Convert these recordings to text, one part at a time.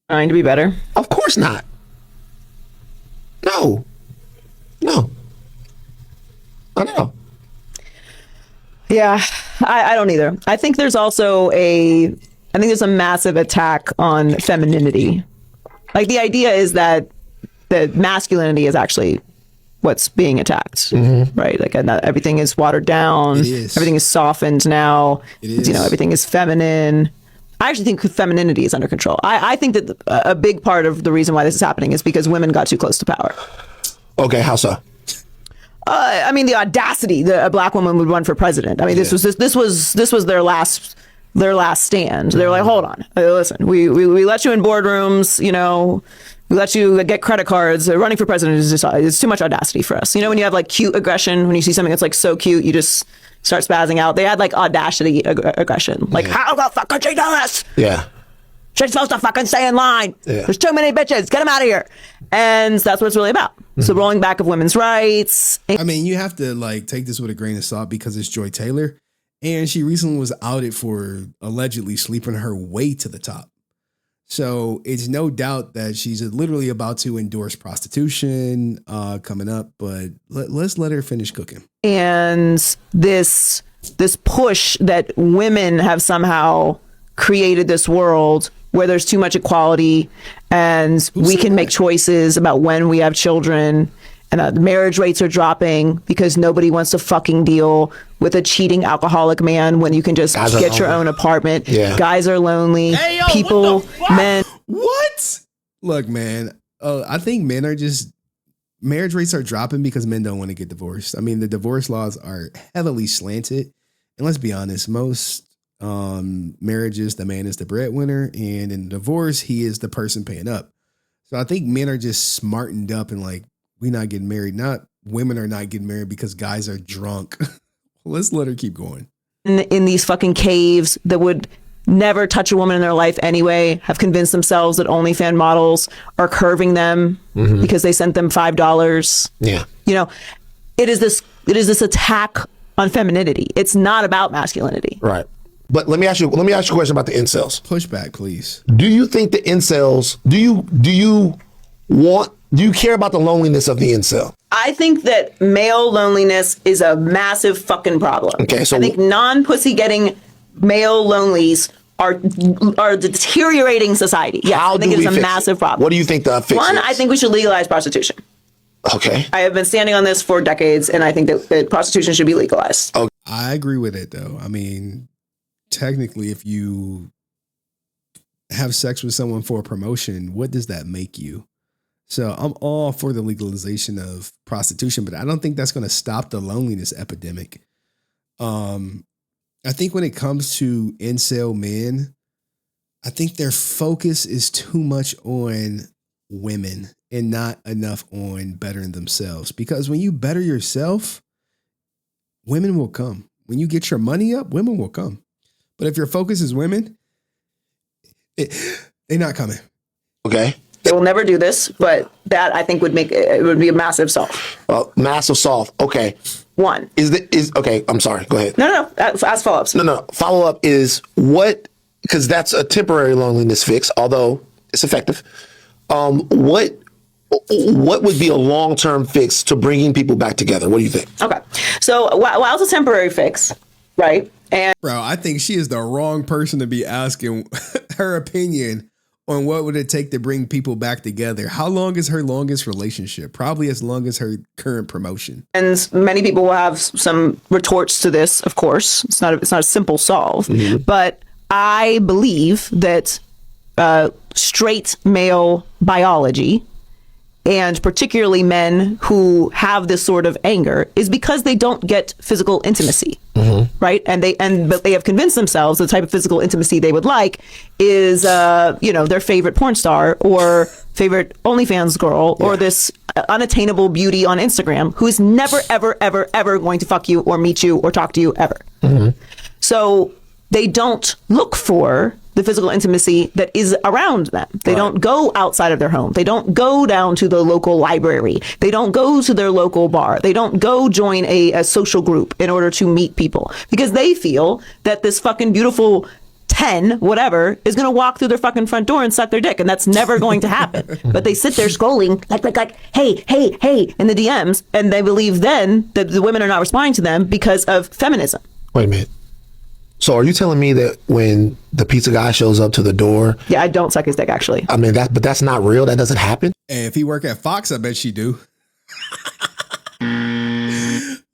Trying to be better. Of course not. No. No. I don't know. Yeah, I don't either. I think there's also I think there's a massive attack on femininity. Like the idea is that the masculinity is actually what's being attacked, right? Like everything is watered down. It is. Everything is softened now. It is. Everything is feminine. I actually think femininity is under control. I think that a big part of the reason why this is happening is because women got too close to power. Okay, how so? I mean, the audacity that a black woman would run for president. I mean, this was their last stand. They're like, hold on, listen, we let you in boardrooms, we let you get credit cards. Running for president is it's too much audacity for us. When you have like cute aggression, when you see something that's like so cute, you just start spazzing out. They had like audacity aggression. Like, how the fuck could she do this? Yeah. She's supposed to fucking stay in line. Yeah. There's too many bitches. Get them out of here. And that's what it's really about. So rolling back of women's rights. I mean, you have to like take this with a grain of salt because it's Joy Taylor. And she recently was outed for allegedly sleeping her way to the top. So it's no doubt that she's literally about to endorse prostitution coming up. But let's let her finish cooking. And this push that women have somehow created this world where there's too much equality and we can make choices about when we have children, and the marriage rates are dropping because nobody wants to fucking deal with a cheating alcoholic man when you can just get your own apartment. Yeah. Guys are lonely. Hey, yo, people, men. What? Look, man, I think marriage rates are dropping because men don't want to get divorced. I mean, the divorce laws are heavily slanted. And let's be honest, most marriages, the man is the breadwinner, and in divorce, he is the person paying up. So I think men are just smartened up and like, we're not getting married. Not women are not getting married because guys are drunk. Let's let her keep going. In these fucking caves that would never touch a woman in their life anyway, have convinced themselves that OnlyFans models are curving them because they sent them $5. Yeah. It is this attack on femininity. It's not about masculinity. Right. But let me ask you a question about the incels. Pushback, please. Do you think the incels, do you care about the loneliness of the incel? I think that male loneliness is a massive fucking problem. Okay, so I think non-pussy getting male lonelies are deteriorating society. Yeah, I think it's a massive problem. What do you think the fix is? One, I think we should legalize prostitution. Okay. I have been standing on this for decades, and I think that prostitution should be legalized. Okay. I agree with it, though. I mean, technically, if you have sex with someone for a promotion, what does that make you? So I'm all for the legalization of prostitution, but I don't think that's going to stop the loneliness epidemic. I think when it comes to incel men, I think their focus is too much on women and not enough on bettering themselves. Because when you better yourself, women will come. When you get your money up, women will come. But if your focus is women, they're not coming. Okay. They will never do this, but that I think would be a massive solve. Massive solve. Okay. One okay. I'm sorry. Go ahead. No. Ask follow-ups. No. Follow-up is what? Because that's a temporary loneliness fix, although it's effective. What would be a long-term fix to bringing people back together? What do you think? Okay. So while it's a temporary fix, right? And bro, I think she is the wrong person to be asking her opinion on what would it take to bring people back together. How long is her longest relationship? Probably as long as her current promotion. And many people will have some retorts to this, of course. It's not a simple solve. Mm-hmm. But I believe that straight male biology, and particularly men who have this sort of anger, is because they don't get physical intimacy, right? But they have convinced themselves the type of physical intimacy they would like is, their favorite porn star or favorite OnlyFans girl or this unattainable beauty on Instagram who is never, ever, ever, ever going to fuck you or meet you or talk to you ever. Mm-hmm. So they don't look for the physical intimacy that is around them. They don't go outside of their home. They don't go down to the local library. They don't go to their local bar. They don't go join a social group in order to meet people because they feel that this fucking beautiful 10, whatever, is going to walk through their fucking front door and suck their dick. And that's never going to happen. But they sit there scrolling like, hey, in the DMs. And they believe then that the women are not responding to them because of feminism. Wait a minute. So are you telling me that when the pizza guy shows up to the door? Yeah, I don't suck his dick, actually. I mean, but that's not real. That doesn't happen. And if he work at Fox, I bet she do.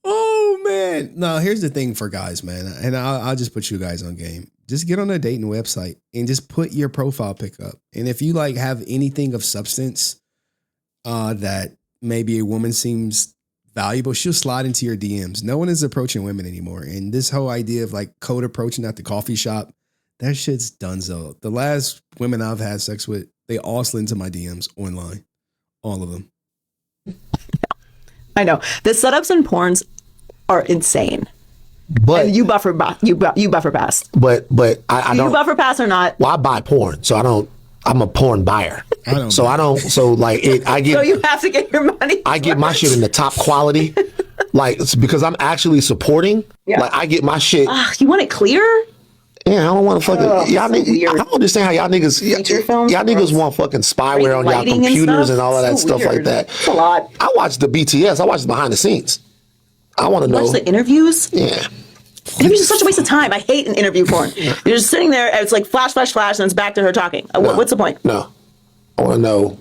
Oh, man. No, here's the thing for guys, man. And I'll just put you guys on game. Just get on a dating website and just put your profile pic up. And if you like have anything of substance that maybe a woman seems valuable, she'll slide into your DMs. No one is approaching women anymore. And this whole idea of like code approaching at the coffee shop, that shit's donezo. The last women I've had sex with, they all slid into my DMs online. All of them. I know. The setups in porns are insane. But and you buffer past. But I don't. You buffer pass or not? Well, I buy porn, so I don't. I'm a porn buyer. I get. So you have to get your money. I get my shit in the top quality, like it's because I'm actually supporting. Yeah. Like I get my shit. You want it clear? Yeah, I don't want to fucking. Y'all niggas, I don't understand how y'all niggas. Y'all niggas want fucking spyware on y'all computers and all of that stuff like that. It's a lot. I watch the BTS. I watch the behind the scenes. I want to know. Watch the interviews. Yeah. Interviews are such a waste of time. I hate an interview porn. You're just sitting there and it's like flash, flash, flash, and it's back to her talking. What's the point? No. I want to know,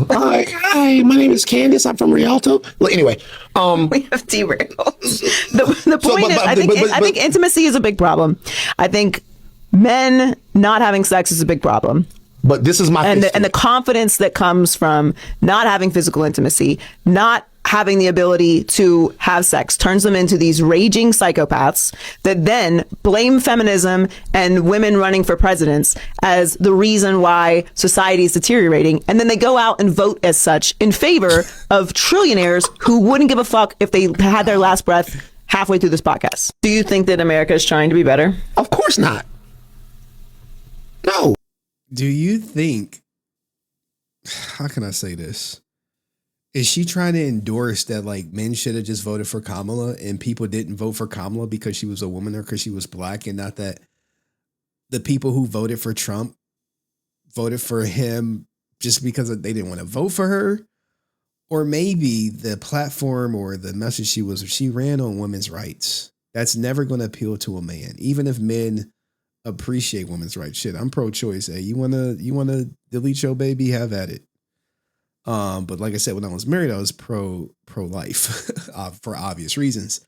hi, my name is Candace. I'm from Rialto. Well, anyway. We have derailed. The point is, I think intimacy is a big problem. I think men not having sex is a big problem. But this is my and the confidence that comes from not having physical intimacy, not having the ability to have sex, turns them into these raging psychopaths that then blame feminism and women running for presidents as the reason why society is deteriorating. And then they go out and vote as such in favor of trillionaires who wouldn't give a fuck if they had their last breath halfway through this podcast. Do you think that America is trying to be better? Of course not. No. Do you think, how can I say this? Is she trying to endorse that like men should have just voted for Kamala and people didn't vote for Kamala because she was a woman or because she was black, and not that the people who voted for Trump voted for him just because they didn't want to vote for her? Or maybe the platform or the message she ran on women's rights. That's never going to appeal to a man, even if men appreciate women's rights. Shit, I'm pro-choice. Hey, you wanna delete your baby? Have at it. But like I said, when I was married, I was pro-life for obvious reasons.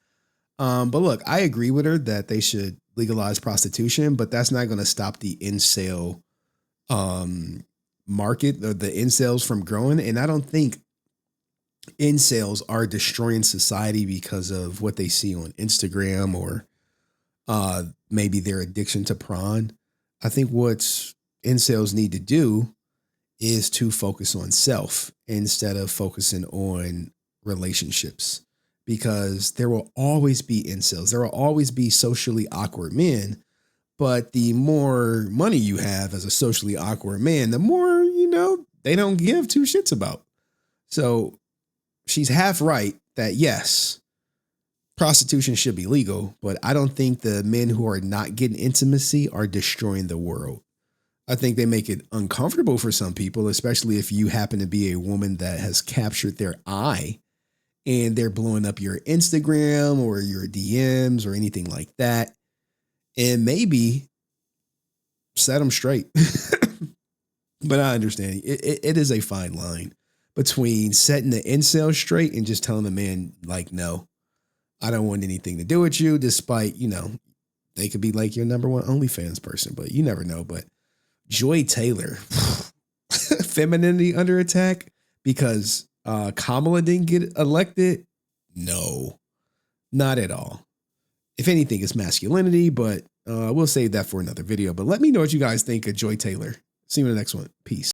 But look, I agree with her that they should legalize prostitution, but that's not going to stop the incel market or the incels from growing. And I don't think incels are destroying society because of what they see on Instagram or maybe their addiction to prawn. I think what incels need to do is to focus on self instead of focusing on relationships, because there will always be incels. There will always be socially awkward men, but the more money you have as a socially awkward man, the more, they don't give two shits about. So she's half right that yes, prostitution should be legal, but I don't think the men who are not getting intimacy are destroying the world. I think they make it uncomfortable for some people, especially if you happen to be a woman that has captured their eye and they're blowing up your Instagram or your DMs or anything like that. And maybe set them straight. But I understand it is a fine line between setting the incel straight and just telling the man, like, no, I don't want anything to do with you, despite, they could be like your number one OnlyFans person, but you never know. But Joy Taylor, femininity under attack because Kamala didn't get elected? No, not at all. If anything, it's masculinity, but we'll save that for another video. But let me know what you guys think of Joy Taylor. See you in the next one. Peace.